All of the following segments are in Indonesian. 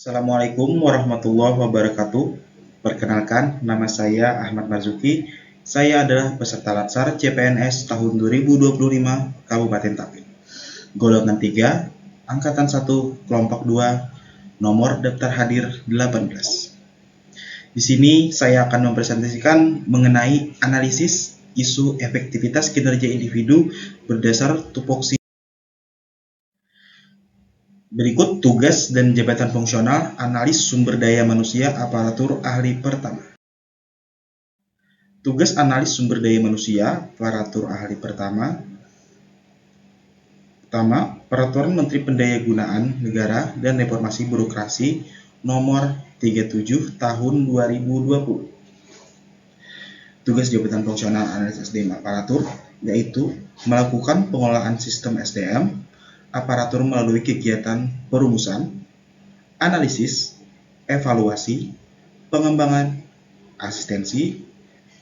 Assalamualaikum warahmatullahi wabarakatuh. Perkenalkan, nama saya Ahmad Marzuki. Saya adalah peserta Latsar CPNS tahun 2025 Kabupaten Tapin. Golongan 3, Angkatan 1, Kelompok 2, nomor daftar hadir 18. Di sini saya akan mempresentasikan mengenai analisis isu efektivitas kinerja individu berdasar tupoksi. Berikut tugas dan jabatan fungsional analis sumber daya manusia aparatur ahli pertama. Tugas analis sumber daya manusia aparatur ahli pertama. Peraturan Menteri Pendayagunaan Negara dan Reformasi Birokrasi Nomor 37 Tahun 2020. Tugas jabatan fungsional analis SDM aparatur yaitu melakukan pengelolaan sistem SDM aparatur melalui kegiatan perumusan, analisis, evaluasi, pengembangan, asistensi,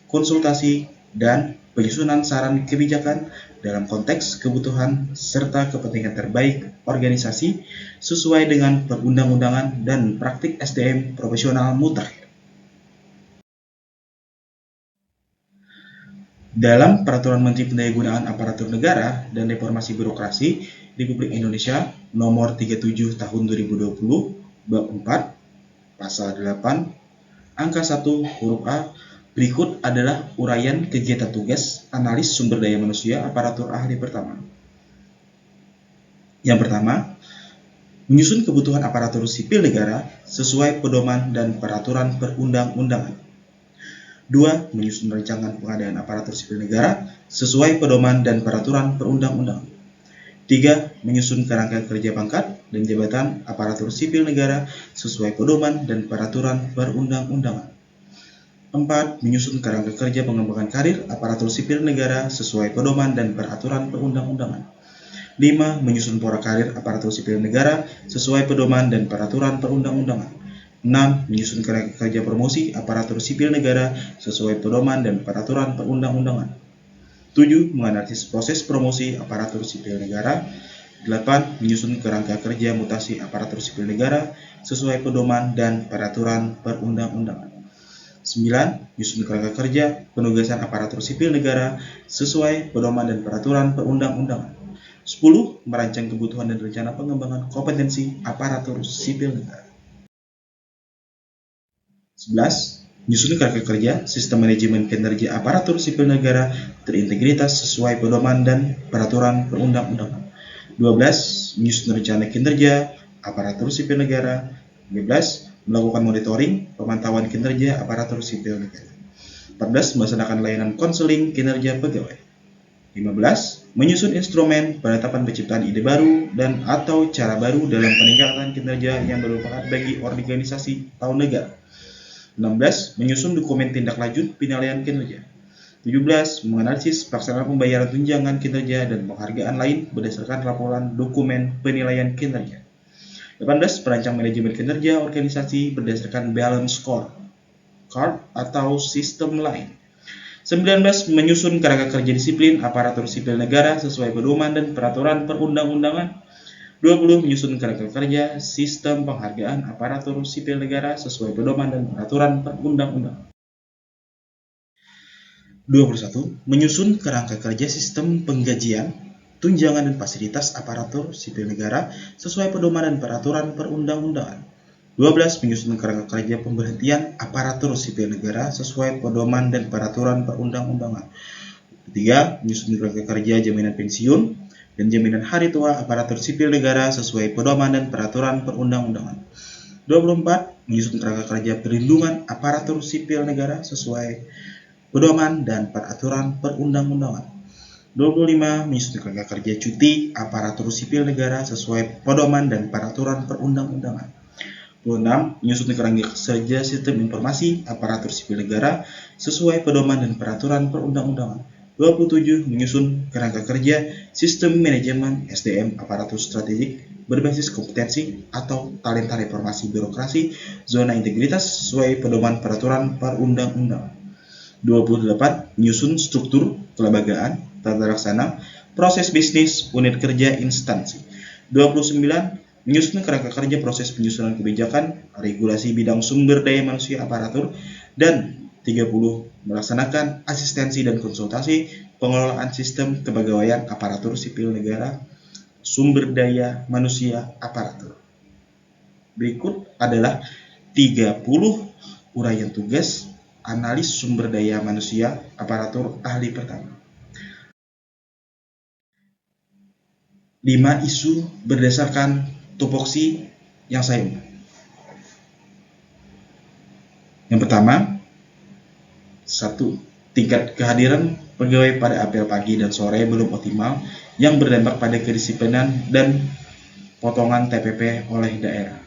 konsultasi, dan penyusunan saran kebijakan dalam konteks kebutuhan serta kepentingan terbaik organisasi sesuai dengan perundang-undangan dan praktik SDM profesional mutakhir. Dalam Peraturan Menteri Pendayagunaan Aparatur Negara dan Reformasi Birokrasi Republik Indonesia Nomor 37 Tahun 2020 Bab 4 Pasal 8 Angka 1 huruf A. Berikut adalah uraian kegiatan tugas analis sumber daya manusia aparatur ahli pertama. Yang pertama, menyusun kebutuhan aparatur sipil negara sesuai pedoman dan peraturan perundang-undangan. 2. Menyusun rancangan pengadaan aparatur sipil negara sesuai pedoman dan peraturan perundang-undangan. 3. Menyusun kerangka kerja pangkat dan jabatan aparatur sipil negara sesuai pedoman dan peraturan perundang-undangan. 4. Menyusun kerangka kerja pengembangan karir aparatur sipil negara sesuai pedoman dan peraturan perundang-undangan. 5. Menyusun pola karir aparatur sipil negara sesuai pedoman dan peraturan perundang-undangan. 6. Menyusun kerangka kerja promosi aparatur sipil negara sesuai pedoman dan peraturan perundang-undangan. 7. Menganalisis proses promosi aparatur sipil negara. 8. Menyusun kerangka kerja mutasi aparatur sipil negara sesuai pedoman dan peraturan perundang-undangan. 9. Menyusun kerangka kerja penugasan aparatur sipil negara sesuai pedoman dan peraturan perundang-undangan. 10. Merancang kebutuhan dan rencana pengembangan kompetensi aparatur sipil negara. 11. Menyusun kerangka kerja sistem manajemen kinerja aparatur sipil negara terintegritas sesuai pedoman dan peraturan perundang-undangan. 12. Menyusun rencana kinerja aparatur sipil negara. 13. Melakukan monitoring pemantauan kinerja aparatur sipil negara. 14. Melaksanakan layanan konseling kinerja pegawai. 15. Menyusun instrumen penetapan penciptaan ide baru dan atau cara baru dalam peningkatan kinerja yang bermanfaat bagi organisasi atau negara. 16. Menyusun dokumen tindak lanjut penilaian kinerja. 17. Menganalisis pelaksanaan pembayaran tunjangan kinerja dan penghargaan lain berdasarkan laporan dokumen penilaian kinerja. 18. Perancang manajemen kinerja organisasi berdasarkan balance card atau sistem lain. 19. Menyusun kerangka kerja disiplin aparatur sipil negara sesuai pedoman dan peraturan perundang-undangan. 20. Menyusun kerangka kerja sistem penghargaan aparatur sipil negara sesuai pedoman dan peraturan perundang-undangan. 21. Menyusun kerangka kerja sistem penggajian, tunjangan dan fasilitas aparatur sipil negara sesuai pedoman dan peraturan perundang-undangan. 12. Menyusun kerangka kerja pemberhentian aparatur sipil negara sesuai pedoman dan peraturan perundang-undangan. 3. Menyusun kerangka kerja jaminan pensiun dan jaminan hari tua aparatur sipil negara sesuai pedoman dan peraturan perundang-undangan. 24. Menyusun kerangka kerja perlindungan aparatur sipil negara sesuai pedoman dan peraturan perundang-undangan. 25. Menyusun kerangka kerja cuti aparatur sipil negara sesuai pedoman dan peraturan perundang-undangan. 26. Menyusun kerangka kerja sistem informasi aparatur sipil negara sesuai pedoman dan peraturan perundang-undangan. 27. Menyusun kerangka kerja sistem manajemen SDM aparatur strategik berbasis kompetensi atau talenta reformasi birokrasi zona integritas sesuai pedoman peraturan perundang-undangan. 28. Menyusun struktur kelembagaan tata laksana proses bisnis unit kerja instansi. 29. menyusun kerangka kerja proses penyusunan kebijakan, regulasi bidang sumber daya manusia aparatur, dan 30. Melaksanakan asistensi dan konsultasi pengelolaan sistem kepegawaian aparatur sipil negara sumber daya manusia aparatur. Berikut adalah 30 uraian tugas analis sumber daya manusia aparatur ahli pertama. 5 isu berdasarkan tupoksi yang saya undang. Yang pertama, 1. Tingkat kehadiran pegawai pada apel pagi dan sore belum optimal yang berdampak pada kedisiplinan dan potongan TPP oleh daerah.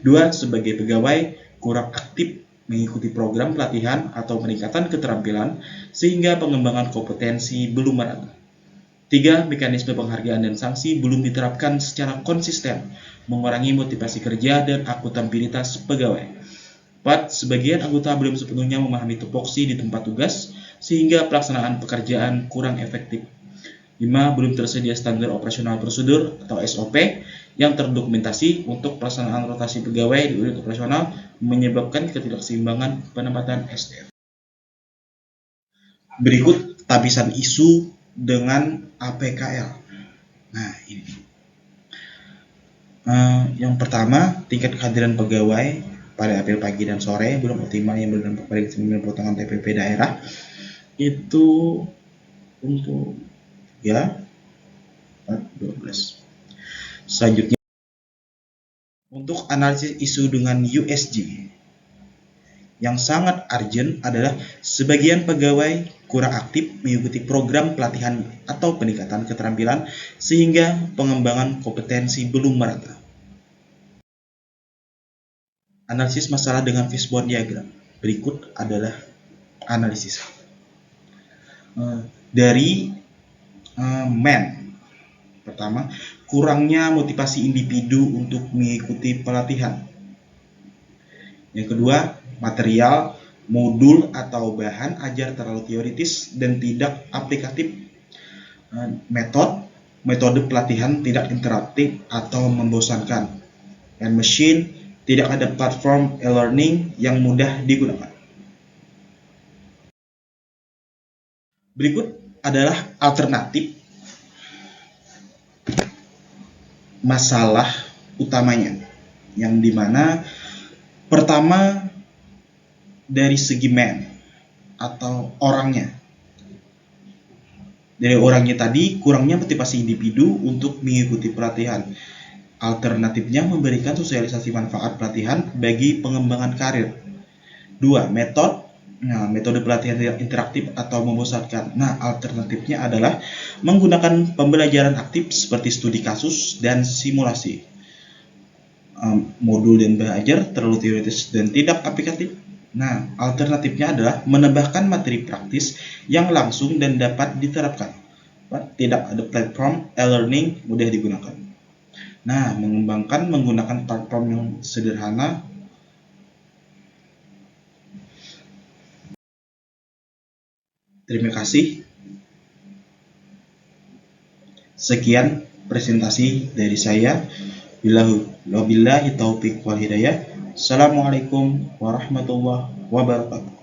2. Sebagai pegawai kurang aktif mengikuti program pelatihan atau peningkatan keterampilan sehingga pengembangan kompetensi belum merata. 3. Mekanisme penghargaan dan sanksi belum diterapkan secara konsisten, mengurangi motivasi kerja dan akuntabilitas pegawai. 4. Sebagian anggota belum sepenuhnya memahami tupoksi di tempat tugas sehingga pelaksanaan pekerjaan kurang efektif. 5. Belum tersedia standar operasional prosedur atau SOP yang terdokumentasi untuk pelaksanaan rotasi pegawai di unit operasional menyebabkan ketidakseimbangan penempatan SDM. Berikut tapisan isu dengan APKL. Nah, ini. Yang pertama, tingkat kehadiran pegawai pada apel pagi dan sore belum optimal yang berdampak pada kesempurnaan potongan TPP daerah. Itu untuk 12. Selanjutnya, untuk analisis isu dengan USG, yang sangat urgent adalah sebagian pegawai kurang aktif mengikuti program pelatihan atau peningkatan keterampilan sehingga pengembangan kompetensi belum merata. Analisis masalah dengan fishbone diagram. Berikut adalah analisis. Dari MEN. Pertama, kurangnya motivasi individu untuk mengikuti pelatihan. Yang kedua, material, modul atau bahan ajar terlalu teoritis dan tidak aplikatif. Metode pelatihan tidak interaktif atau membosankan. Dan machine, tidak ada platform e-learning yang mudah digunakan. Berikut adalah alternatif masalah utamanya, yang dimana pertama dari segi man atau orangnya. Dari orangnya tadi, kurangnya motivasi individu untuk mengikuti pelatihan. Alternatifnya memberikan sosialisasi manfaat pelatihan bagi pengembangan karir. 2. Metode pelatihan tidak interaktif atau membosankan. Nah, alternatifnya adalah menggunakan pembelajaran aktif seperti studi kasus dan simulasi. Modul dan bahan ajar terlalu teoritis dan tidak aplikatif. Nah, alternatifnya adalah menambahkan materi praktis yang langsung dan dapat diterapkan. Tidak ada platform e-learning mudah digunakan. Nah, mengembangkan menggunakan platform yang sederhana. Terima kasih. Sekian presentasi dari saya. Wabillahi taufiq wal hidayah. Assalamualaikum warahmatullahi wabarakatuh.